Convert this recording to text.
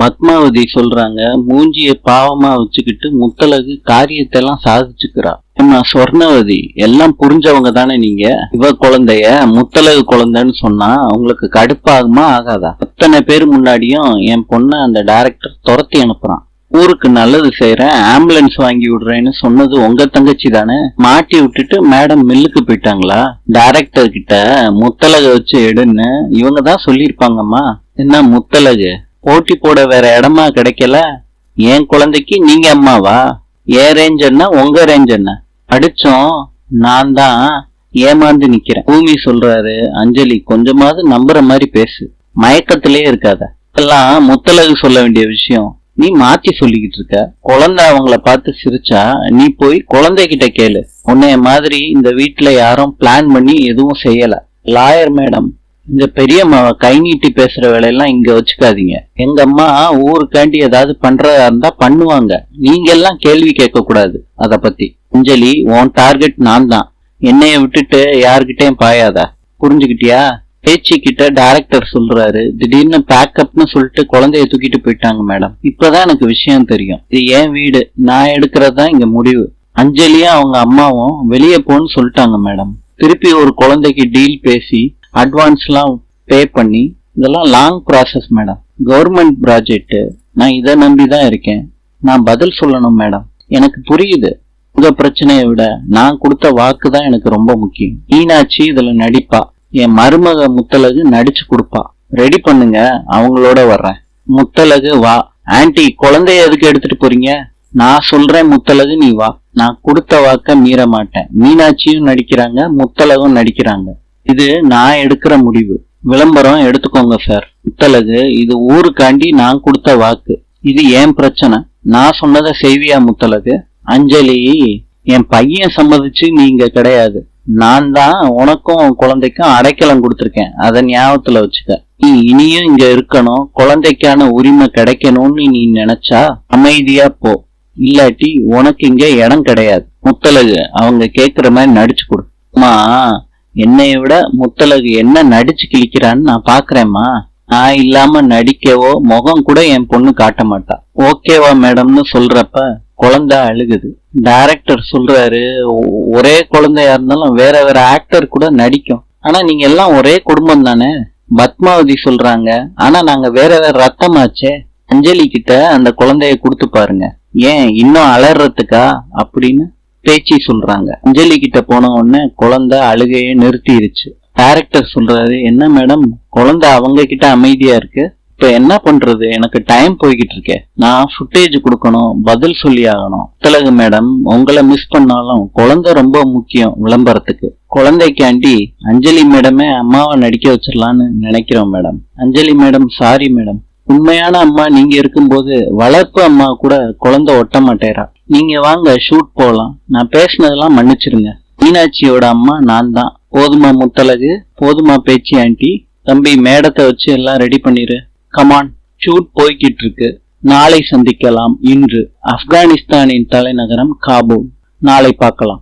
பத்மாவதி சொல்றாங்க, மூஞ்சிய பாவமா வச்சுக்கிட்டு முத்தழகு காரியத்தை எல்லாம் சாதிச்சுக்கிறா. நான் சொர்ணவதி, எல்லாம் புரிஞ்சவங்க தானே நீங்க. இவ குழந்தைய முத்தழகு குழந்தைன்னு சொன்னா உங்களுக்கு கடுப்பாகுமா ஆகாதா? அத்தனை பேர் முன்னாடியும் என் பொண்ண அந்த டைரக்டர் துரத்தி அனுப்புறான். ஊருக்கு நல்லது செய்யறேன், ஆம்புலன்ஸ் வாங்கி விடுறேன்னு சொன்னது உங்க தங்கச்சி தானே. மாட்டி விட்டுட்டு மேடம் மில்லுக்கு போயிட்டாங்களா? டைரக்டர் கிட்ட முத்தழகு வச்சு எடுன்னு இவங்க தான் சொல்லியிருப்பாங்கம்மா. என்ன முத்தழகு போட்டி போட வேற இடமா கிடைக்கல? என் குழந்தைக்கு நீங்க அம்மாவா? ஏன் ரேஞ்ச் என்ன, உங்க ரேஞ்ச் என்ன? அடிச்சோம் நான் தான் ஏமாந்து நிக்கிறேன். பூமி சொல்றாரு, அஞ்சலி கொஞ்சமாவது நம்புற மாதிரி பேசு, மயக்கத்திலே இருக்காத. இதெல்லாம் முத்தழகு சொல்ல வேண்டிய விஷயம், நீ மாத்தி சொல்லிக்கிட்டு இருக்க. குழந்தை அவங்கள பார்த்து சிரிச்சா நீ போய் குழந்தைகிட்ட கேளு. உன்னைய மாதிரி இந்த வீட்டுல யாரும் பிளான் பண்ணி எதுவும் செய்யல. லாயர் மேடம், இந்த பெரியம்மாவை கை நீட்டி பேசுற வேலையெல்லாம் இங்க வச்சுக்காதீங்க. எங்க அம்மா ஊருக்காண்டி ஏதாவது பண்றதா இருந்தா பண்ணுவாங்க, நீங்க எல்லாம் கேள்வி கேட்க கூடாது அத பத்தி. அஞ்சலி, உன் டார்கெட் நான் தான், என்னைய விட்டுட்டு யாருக்கிட்டையும் பாயாத, புரிஞ்சுக்கிட்டியா? பேச்சுக்கிட்ட டைரக்டர் சொல்றாரு, திடீர்னு பேக்கப்னு சொல்லிட்டு குழந்தைய தூக்கிட்டு போயிட்டாங்க மேடம். இப்பதான் எனக்கு விஷயம் தெரியும். இது என் வீடு, நான் எடுக்கிறதுதான் இங்க முடிவு. அஞ்சலியும் அவங்க அம்மாவும் வெளியே போன்னு சொல்லிட்டாங்க மேடம். திருப்பி ஒரு குழந்தைக்கு டீல் பேசி அட்வான்ஸ் எல்லாம் பே பண்ணி, இதெல்லாம் long process madam. Government project, நான் இதை நம்பிதான் இருக்கேன். நான் பதில் சொல்லணும் மேடம். எனக்கு புரியுது, உங்க பிரச்சனையை விட நான் கொடுத்த வாக்கு தான் எனக்கு ரொம்ப முக்கியம். மீனாட்சி இதுல நடிப்பா, என் மருமக முத்தழகு நடிச்சு கொடுப்பா. ரெடி பண்ணுங்க, அவங்களோட வர்றேன். முத்தழகு வா. ஆன்டி, குழந்தைய எதுக்கு எடுத்துட்டு போறீங்க? நான் சொல்றேன் முத்தழகு, நீ வா. நான் கொடுத்த வாக்க மீற மாட்டேன். மீனாட்சியும் நடிக்கிறாங்க, முத்தழகும் நடிக்கிறாங்க. இது நான் எடுக்கிற முடிவு. விளம்பரம் எடுத்துக்கோங்க சார். முத்தழகு, இது ஊருக்காண்டி நான் கொடுத்த வாக்கு. இது ஏன் பிரச்சனை, நான் சொன்னதை செய்வியா முத்தழகு? அஞ்சலி, என் பையன் சம்மதிச்சு நீங்க கிடையாது. நான் தான் உனக்கும் குழந்தைக்கும் அடைக்கலம் கொடுத்துருக்கேன், அதை ஞாபகத்துல வச்சுக்க. நீ இனியும் இங்க இருக்கணும், குழந்தைக்கான உரிமை கிடைக்கணும்னு நீ நினைச்சா அமைதியா போ, இல்லாட்டி உனக்கு இங்க இடம் கிடையாது. முத்தழகு, அவங்க கேக்குற மாதிரி நடிச்சு கொடு. அம்மா, என்னைய விட முத்தழகு என்ன நடிச்சு கிழிக்கிறான்னு நான் பாக்குறேம்மா. நான் இல்லாம நடிக்கவோ முகம் கூட என் பொண்ணு காட்ட மாட்டா. ஓகேவா மேடம்னு சொல்றப்ப குழந்தை அழுகுது. டைரக்டர் சொல்றாரு, ஒரே குழந்தையா இருந்தாலும் வேற வேற ஆக்டர் கூட நடிக்கும், ஆனா நீங்க எல்லாம் ஒரே குடும்பம் தானே. பத்மாவதி சொல்றாங்க, ஆனா நாங்க வேற வேற ரத்தமாச்சே. அஞ்சலி கிட்ட அந்த குழந்தைய கொடுத்து பாருங்க, ஏன் இன்னும் அலறதுக்கா அப்படின்னு பேச்சு சொல்றாங்க. அஞ்சலி கிட்ட போன உடனே குழந்தை அழுகையே நிறுத்திடுச்சு. டைரக்டர் சொல்றாரு, என்ன மேடம் குழந்தை அவங்க கிட்ட அமைதியா இருக்கு, இப்ப என்ன பண்றது? எனக்கு டைம் போய்கிட்டு இருக்கே, நான் ஃபுட்டேஜ் கொடுக்கணும், பதில் சொல்லி ஆகணும். முத்தழகு மேடம், உங்களை மிஸ் பண்ணாலும் குழந்தை ரொம்ப முக்கியம் விளம்பரத்துக்கு. குழந்தைக்காண்டி அஞ்சலி மேடமே அம்மாவை நடிக்க வச்சிடலான்னு நினைக்கிறோம் மேடம். அஞ்சலி மேடம், சாரி மேடம். உண்மையான அம்மா நீங்க இருக்கும்போது வளர்ப்பு அம்மா கூட குழந்தை ஒட்ட மாட்டேறா. நீங்க வாங்க, ஷூட் போலாம். நான் பேசினதெல்லாம் மன்னிச்சிருங்க. மீனாட்சியோட அம்மா நான் தான். போதுமா முத்தழகு, போதுமா பேச்சு ஆண்டி? தம்பி, மேடத்தை வச்சு எல்லாம் ரெடி பண்ணிரு. கமான், ஷூட் போய்கிட்டு இருக்கு. நாளை சந்திக்கலாம். இன்று ஆப்கானிஸ்தானின் தலைநகரம் காபூல். நாளை பார்க்கலாம்.